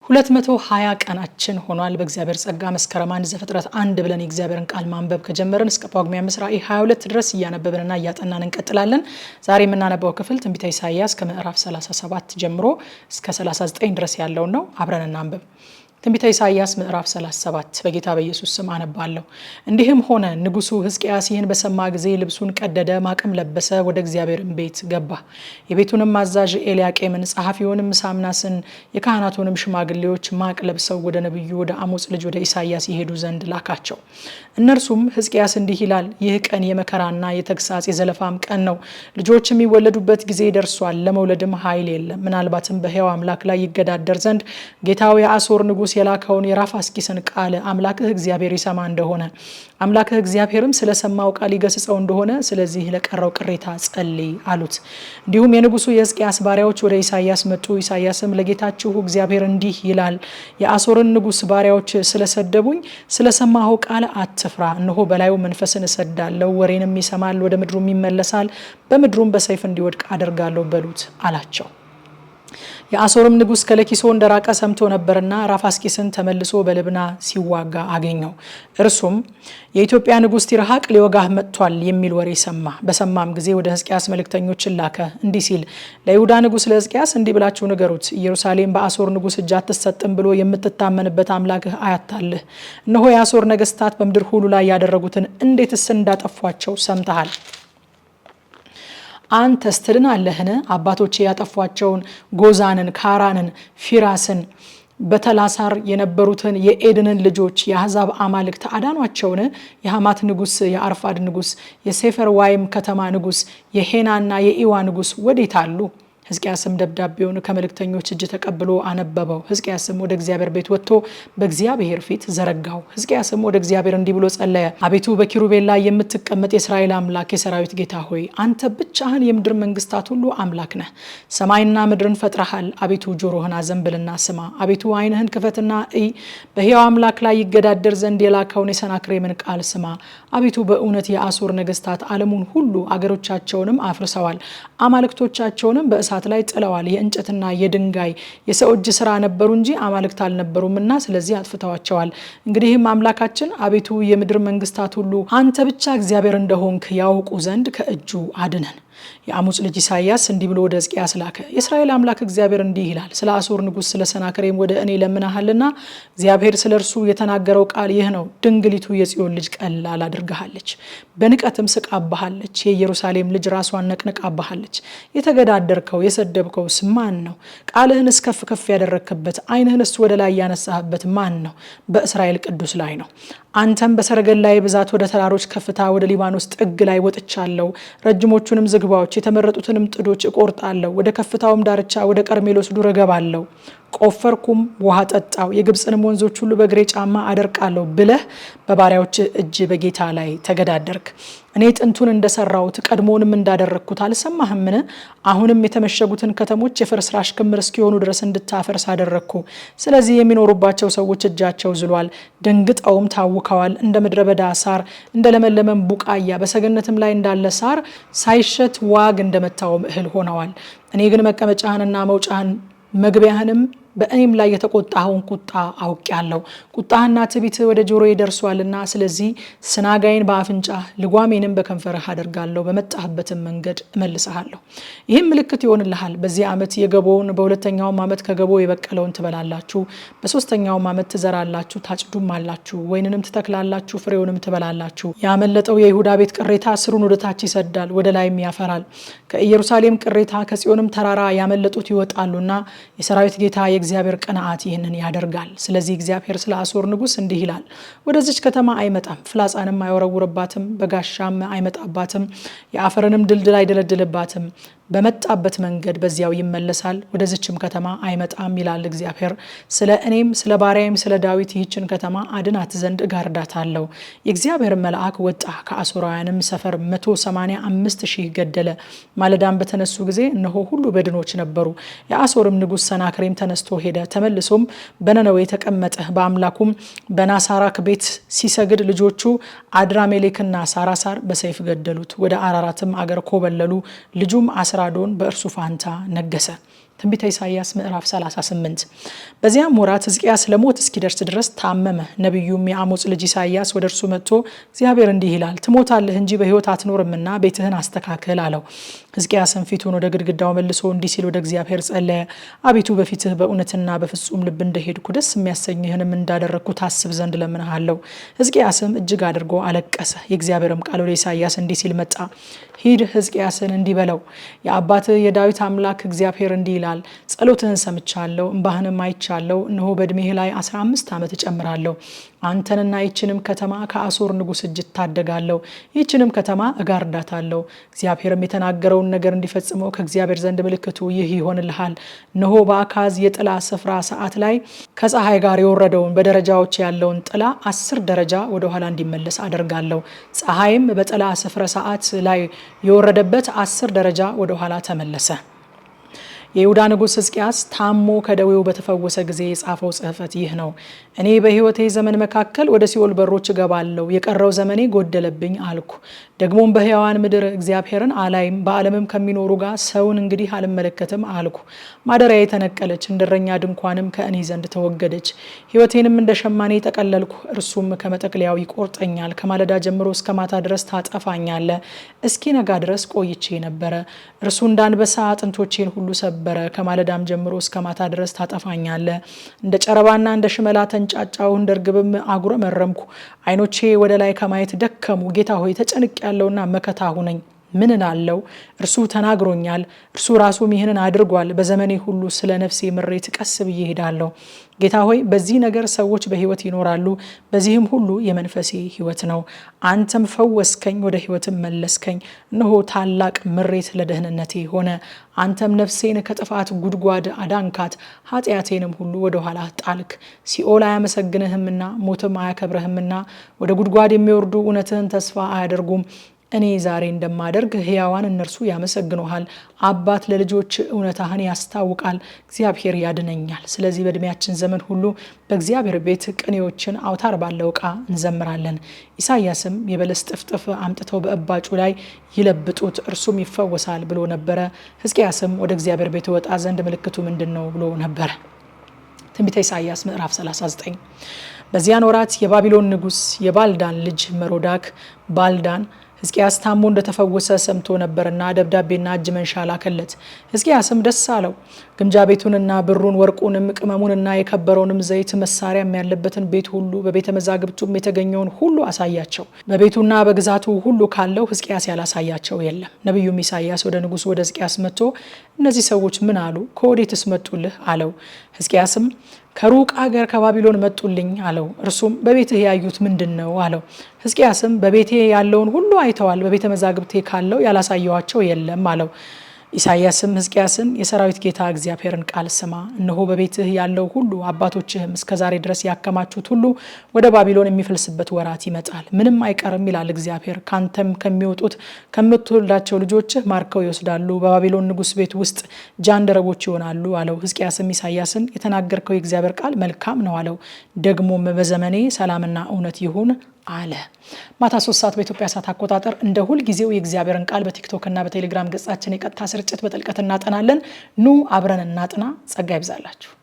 220 ቀናችን ሆኗል። በእግዚአብሔር ጸጋ መስከረም 1 ዘፍጥረት 1 ብለን የእግዚአብሔርን ቃል ማንበብ ከጀመርን እስከ ጳጉሜ 5 ራዕይ 22 ድረስ እያነበብንና እያጠናን እንቀጥላለን። ዛሬ የምናነበው ክፍል ትንቢተ ኢሳይያስ ከምዕራፍ 37 ጀምሮ እስከ 39 ድረስ ያለውን ነው። አብረን እናንብብ። ትንቢተ ኢሳይያስ ምዕራፍ 37 በጌታ በኢየሱስ ስም አነባለሁ። እንዲህም ሆነ ንጉሱ ሕዝቅያስ ይህን በሰማ ጊዜ ልብሱን ቀደደ፣ ማቅም ለበሰ፣ ወደ እግዚአብሔርም ቤት ገባ። የቤቱንም አዛዥ ኤልያቄምን፣ ጸሐፊውንም ሳምናስን፣ የካህናቱንም ሽማግሌዎች ማቅ ለብሰው ወደ ነቢዩ ወደ አሞጽ ልጅ ወደ ኢሳይያስ ይሄዱ ዘንድ ላካቸው። እነርሱም ሕዝቅያስ እንዲህ ይላል፣ ይህ ቀን የመከራና የተግሳጽ የዘለፋም ቀን ነው። ልጆች የሚወለዱበት ጊዜ ደርሷል፣ ለመውለድም ኃይል የለም። ምናልባትም በሕያው አምላክ ላይ ይገዳደር ዘንድ ጌታው የአሦር ንጉስ የላከውን የራፋስቂስን ቃል አምላክህ እግዚአብሔር ይሰማ እንደሆነ አምላክህ እግዚአብሔርም ስለሰማው ቃል ይገስጸው እንደሆነ ስለዚህ ለቀረው ቅሬታ ጸልይ አሉት። እንዲሁም የንጉሱ የሕዝቅያስ ባሪያዎች ወደ ኢሳይያስ መጡ። ኢሳይያስም ለጌታችሁ እግዚአብሔር እንዲህ ይላል፣ የአሦርን ንጉስ ባሪያዎች ስለሰደቡኝ ስለሰማው ቃል አትፍራ። እነሆ በላዩ መንፈስን እሰዳለሁ፣ ወሬንም ይሰማል፣ ወደ ምድሩም ይመለሳል፣ በምድሩም በሰይፍ እንዲወድቅ አደርጋለሁ በሉት አላቸው። የአሦርም ንጉስ ከለኪሶ እንደራቀ ሰምቶ ነበርና ራፋስቂስን ተመልሶ በልብና ሲዋጋ አገኘው። እርሱም የኢትዮጵያ ንጉስ ቲርሃቅ ሊወጋህ መጥቷል የሚል ወሬ ሰማ። በሰማም ጊዜ ወደ ሕዝቅያስ መልእክተኞችን ላከ፣ እንዲህ ሲል ለይሁዳ ንጉስ ለሕዝቅያስ እንዲህ ብላችሁ ንገሩት፣ ኢየሩሳሌም በአሦር ንጉስ እጅ አትሰጥም ብሎ የምትታመንበት አምላክህ አያታልህ። እነሆ የአሦር ነገስታት በምድር ሁሉ ላይ ያደረጉትን እንዴትስ እንዳጠፏቸው ሰምተሃል። አንተስ ትድናለህን? አባቶቼ ያጠፏቸውን ጎዛንን፣ ካራንን፣ ፊራስን በተላሳር የነበሩትን የኤድንን ልጆች የአሕዛብ አማልክት አዳኗቸውን? የሐማት ንጉስ፣ የአርፋድ ንጉስ፣ የሴፈር ዋይም ከተማ ንጉስ፣ የሄናና የኢዋ ንጉስ ወዴት አሉ? ሕዝቅያስም ደብዳቤውን ከመልእክተኞች እጅ ተቀብሎ አነበበው። ሕዝቅያስም ወደ እግዚአብሔር ቤት ወጥቶ በእግዚአብሔር ፊት ዘረጋው። ሕዝቅያስም ወደ እግዚአብሔር እንዲህ ብሎ ጸለየ። አቤቱ በኪሩቤል ላይ የምትቀመጥ የእስራኤል አምላክ የሰራዊት ጌታ ሆይ፣ አንተ ብቻህን የምድር መንግስታት ሁሉ አምላክ ነህ። ሰማይና ምድርን ፈጥረሃል። አቤቱ ጆሮህን አዘንብልና ስማ። አቤቱ ዓይንህን ክፈትና እይ። በሕያው አምላክ ላይ ይገዳደር ዘንድ የላከውን የሰናክሬምን ቃል ስማ። አቤቱ በእውነት የአሦር ነገስታት ዓለሙን ሁሉ አገሮቻቸውንም አፍርሰዋል፣ አማልክቶቻቸውንም በእሳት ላይ ጥለዋል። የእንጨትና የድንጋይ የሰው እጅ ስራ ነበሩ እንጂ አማልክት አልነበሩምና ስለዚህ አጥፍተዋቸዋል። እንግዲህም አምላካችን አቤቱ የምድር መንግስታት ሁሉ አንተ ብቻ እግዚአብሔር እንደሆንክ ያውቁ ዘንድ ከእጁ አድነን። የአሞጽ ልጅ ኢሳይያስ እንዲህ ብሎ ወደ ሕዝቅያስ ላከ። የእስራኤል አምላክ እግዚአብሔር እንዲህ ይላል፣ ስለ አሦር ንጉስ ስለ ሰናክሬም ወደ እኔ ለምናሃልና እግዚአብሔር ስለ እርሱ የተናገረው ቃል ይህ ነው። ድንግሊቱ የጽዮን ልጅ ቀላል አድርጋሃለች፣ በንቀትም ስቃባሃለች። የኢየሩሳሌም ልጅ ራሷን ነቅንቃባሃለች። የተገዳደርከው የሰደብከውስ ማን ነው? ቃልህንስ ከፍ ከፍ ያደረክበት ዓይንህንስ ወደ ላይ ያነሳህበት ማን ነው? በእስራኤል ቅዱስ ላይ ነው። አንተም በሰረገላዬ ብዛት ወደ ተራሮች ከፍታ ወደ ሊባኖስ ጥግ ላይ ወጥቻለሁ። ረጅሞቹንም ዝግባዎች የተመረጡትንም ጥዶች እቆርጣለሁ። ወደ ከፍታውም ዳርቻ ወደ ቀርሜሎስ ዱር እገባለሁ። ቆፈርኩም፣ ውሃ ጠጣው፣ የግብፅንም ወንዞች ሁሉ በእግሬ ጫማ አደርቃለሁ ብለህ በባሪያዎች እጅ በጌታ ላይ ተገዳደርክ። እኔ ጥንቱን እንደሰራሁት ቀድሞውንም እንዳደረግኩት አልሰማህምን? አሁንም የተመሸጉትን ከተሞች የፍርስራሽ ክምር እስኪሆኑ ድረስ እንድታፈርስ አደረግኩ። ስለዚህ የሚኖሩባቸው ሰዎች እጃቸው ዝሏል፣ ደንግጠውም ታውከዋል። እንደ ምድረ በዳ ሳር፣ እንደ ለመለመም ቡቃያ፣ በሰገነትም ላይ እንዳለ ሳር ሳይሸት ዋግ እንደመታውም እህል ሆነዋል። እኔ ግን መቀመጫህንና መውጫህን መግቢያህንም በእኔም ላይ የተቆጣኸውን ቁጣ አውቄአለሁ። ቁጣህና ትዕቢትህ ወደ ጆሮዬ ደርሷልና ስለዚህ ስናጋይን በአፍንጫህ ልጓሜንም በከንፈርህ አደርጋለሁ። በመጣህበትም መንገድ እመልስሃለሁ። ይህም ምልክት ይሆንልሃል። በዚህ ዓመት የገቦውን በሁለተኛውም ዓመት ከገቦ የበቀለውን ትበላላችሁ። በሶስተኛውም ዓመት ትዘራላችሁ፣ ታጭዱም አላችሁ፣ ወይንንም ትተክላላችሁ፣ ፍሬውንም ትበላላችሁ። ያመለጠው የይሁዳ ቤት ቅሬታ ስሩን ወደ ታች ይሰዳል፣ ወደ ላይም ያፈራል። ከኢየሩሳሌም ቅሬታ ከጽዮንም ተራራ ያመለጡት ይወጣሉና የሰራዊት ጌታ የእግዚአብሔር ቅንዓት ይህንን ያደርጋል። ስለዚህ እግዚአብሔር ስለ አሦር ንጉስ እንዲህ ይላል፣ ወደዚች ከተማ አይመጣም፣ ፍላጻንም አይወረውርባትም፣ በጋሻም አይመጣባትም፣ የአፈርንም ድልድል አይደለድልባትም። በመጣበት መንገድ በዚያው ይመለሳል፣ ወደዚችም ከተማ አይመጣም ይላል እግዚአብሔር። ስለ እኔም ስለ ባሪያዬም ስለ ዳዊት ይህችን ከተማ አድናት ዘንድ እጋርዳታለሁ። የእግዚአብሔር መልአክ ወጣ፣ ከአሦራውያንም ሰፈር 185,000 ገደለ። ማለዳም በተነሱ ጊዜ እነሆ ሁሉ በድኖች ነበሩ። የአሦርም ንጉስ ሰናክሬም ተነስቶ ሄደ። ተመልሶም በነነዌ ተቀመጠ። በአምላኩም በናሳራክ ቤት ሲሰግድ ልጆቹ አድራሜሌክና ሳራሳር በሰይፍ ገደሉት። ወደ አራራትም አገር ኮበለሉ። ልጁም አስራዶን በእርሱ ፋንታ ነገሰ። ትንቢተ ኢሳይያስ ምዕራፍ 38። በዚያም ወራት ሕዝቅያስ ለሞት እስኪደርስ ድረስ ታመመ። ነቢዩም የአሞጽ ልጅ ኢሳይያስ ወደ እርሱ መጥቶ እግዚአብሔር እንዲህ ይላል፣ ትሞታለህ እንጂ በሕይወት አትኖርምና ቤትህን አስተካክል አለው። ሕዝቅያስም ፊቱን ወደ ግድግዳው መልሶ እንዲህ ሲል ወደ እግዚአብሔር ጸለየ። አቤቱ በፊትህ በእውነትና በፍጹም ልብ እንደሄድኩ ደስ የሚያሰኝህንም እንዳደረግኩ ታስብ ዘንድ ለምንሃለሁ። ሕዝቅያስም እጅግ አድርጎ አለቀሰ። የእግዚአብሔርም ቃል ወደ ኢሳይያስ እንዲህ ሲል መጣ። ሂድ ሕዝቅያስን እንዲህ በለው፣ የአባትህ የዳዊት አምላክ እግዚአብሔር እንዲህ ይላል፣ ጸሎትህን ሰምቻለሁ፣ እንባህንም አይቻለሁ። እነሆ በዕድሜህ ላይ 15 ዓመት እጨምራለሁ። አንተንና ይህችንም ከተማ ከአሦር ንጉሥ እጅ እታደጋለሁ። ይህችንም ከተማ እጋርዳታለሁ። እግዚአብሔርም የተናገረውን ነገር እንዲፈጽመው ከእግዚአብሔር ዘንድ ምልክቱ ይህ ይሆንልሃል። እነሆ በአካዝ የጥላ ስፍራ ሰዓት ላይ ከፀሐይ ጋር የወረደውን በደረጃዎች ያለውን ጥላ 10 ደረጃ ወደኋላ እንዲመለስ አደርጋለሁ። ፀሐይም በጥላ ስፍራ ሰዓት ላይ የወረደበት 10 ደረጃ ወደኋላ ተመለሰ። የይሁዳ ንጉሥ ሕዝቅያስ ታሞ ከደዌው በተፈወሰ ጊዜ የጻፈው ጽሕፈት ይህ ነው። እኔ በሕይወቴ ዘመን መካከል ወደ ሲኦል በሮች እገባለሁ፣ የቀረው ዘመኔ ጎደለብኝ አልኩ። ደግሞም በሕያዋን ምድር እግዚአብሔርን አላይም፣ በዓለምም ከሚኖሩ ጋር ሰውን እንግዲህ አልመለከትም አልኩ። ማደሪያ የተነቀለች እንደ እረኛ ድንኳንም ከእኔ ዘንድ ተወገደች። ሕይወቴንም እንደ ሸማኔ ጠቀለልኩ፣ እርሱም ከመጠቅለያው ይቆርጠኛል። ከማለዳ ጀምሮ እስከ ማታ ድረስ ታጠፋኛለ። እስኪ ነጋ ድረስ ቆይቼ ነበረ። እርሱ እንዳንበሳ አጥንቶቼን ሁሉ ሰበረ። ከማለዳም ጀምሮ እስከ ማታ ድረስ ታጠፋኛለ። እንደ ጨረባና እንደ ሽመላ ተንጫጫው፣ እንደ ርግብም አጉረመረምኩ። ዓይኖቼ ወደ ላይ ከማየት ደከሙ። ጌታ ሆይ ተጨንቅ ያለውና መከታ ሁነኝ። ምን እላለሁ? እርሱ ተናግሮኛል፣ እርሱ ራሱም ይህንን አድርጓል። በዘመኔ ሁሉ ስለ ነፍሴ ምሬት ቀስ ብዬ ሄዳለሁ። ጌታ ሆይ በዚህ ነገር ሰዎች በሕይወት ይኖራሉ፣ በዚህም ሁሉ የመንፈሴ ሕይወት ነው። አንተም ፈወስከኝ፣ ወደ ሕይወትም መለስከኝ። እነሆ ታላቅ ምሬት ለደህንነቴ ሆነ። አንተም ነፍሴን ከጥፋት ጉድጓድ አዳንካት፣ ኃጢአቴንም ሁሉ ወደ ኋላ ጣልክ። ሲኦል አያመሰግንህምና ሞትም አያከብረህምና ወደ ጉድጓድ የሚወርዱ እውነትህን ተስፋ አያደርጉም። እኔ ዛሬ እንደማደርግ ሕያዋን እነርሱ ያመሰግኑሃል። አባት ለልጆች እውነታህን ያስታውቃል፣ እግዚአብሔር ያድነኛል። ስለዚህ በዕድሜያችን ዘመን ሁሉ በእግዚአብሔር ቤት ቅኔዎችን አውታር ባለው ዕቃ እንዘምራለን። ኢሳይያስም የበለስ ጥፍጥፍ አምጥተው በእባጩ ላይ ይለብጡት እርሱም ይፈወሳል ብሎ ነበረ። ሕዝቅያስም ወደ እግዚአብሔር ቤት ወጣ ዘንድ ምልክቱ ምንድን ነው ብሎ ነበረ። ትንቢተ ኢሳይያስ ምዕራፍ 39። በዚያን ወራት የባቢሎን ንጉሥ የባልዳን ልጅ መሮዳክ ባልዳን ሕዝቅያስ ታሞ እንደተፈወሰ ሰምቶ ነበርና ደብዳቤና እጅ መንሻ ላከለት። ሕዝቅያስም ደስ አለው። ግምጃ ቤቱንና ብሩን ወርቁንም ቅመሙንና የከበረውንም ዘይት መሳሪያም ያለበትን ቤት ሁሉ በቤተ መዛግብቱም የተገኘውን ሁሉ አሳያቸው። በቤቱና በግዛቱ ሁሉ ካለው ሕዝቅያስ ያላሳያቸው የለም። ነቢዩም ኢሳይያስ ወደ ንጉሥ ወደ ሕዝቅያስ መጥቶ እነዚህ ሰዎች ምን አሉ? ከወዴትስ መጡልህ? አለው። ሕዝቅያስም ከሩቅ አገር ከባቢሎን መጡልኝ አለው። እርሱም በቤትህ ያዩት ምንድን ነው? አለው። ሕዝቅያስም በቤቴ ያለውን ሁሉ አይተዋል፣ በቤተ መዛግብቴ ካለው ያላሳየዋቸው የለም አለው። ኢሳይያስም ሕዝቅያስን የሰራዊት ጌታ እግዚአብሔርን ቃል ስማ፣ እነሆ በቤትህ ያለው ሁሉ አባቶችህም እስከዛሬ ድረስ ያከማቹት ሁሉ ወደ ባቢሎን የሚፈልስበት ወራት ይመጣል፣ ምንም አይቀርም ይላል እግዚአብሔር። ካንተም ከሚወጡት ከምትወልዳቸው ልጆችህ ማርከው ይወስዳሉ፣ በባቢሎን ንጉሥ ቤት ውስጥ ጃንደረቦች ይሆናሉ አለው። ሕዝቅያስም ኢሳይያስን የተናገርከው የእግዚአብሔር ቃል መልካም ነው አለው። ደግሞም በዘመኔ ሰላምና እውነት ይሁን አለ። ማታ 3 ሰዓት በኢትዮጵያ ሰዓት አቆጣጠር እንደ ሁል ጊዜው የእግዚአብሔርን ቃል በቲክቶክ እና በቴሌግራም ገጻችን የቀጥታ ስርጭት በጥልቀት እናጠናለን። ኑ አብረን እናጥና። ጸጋ ይብዛላችሁ።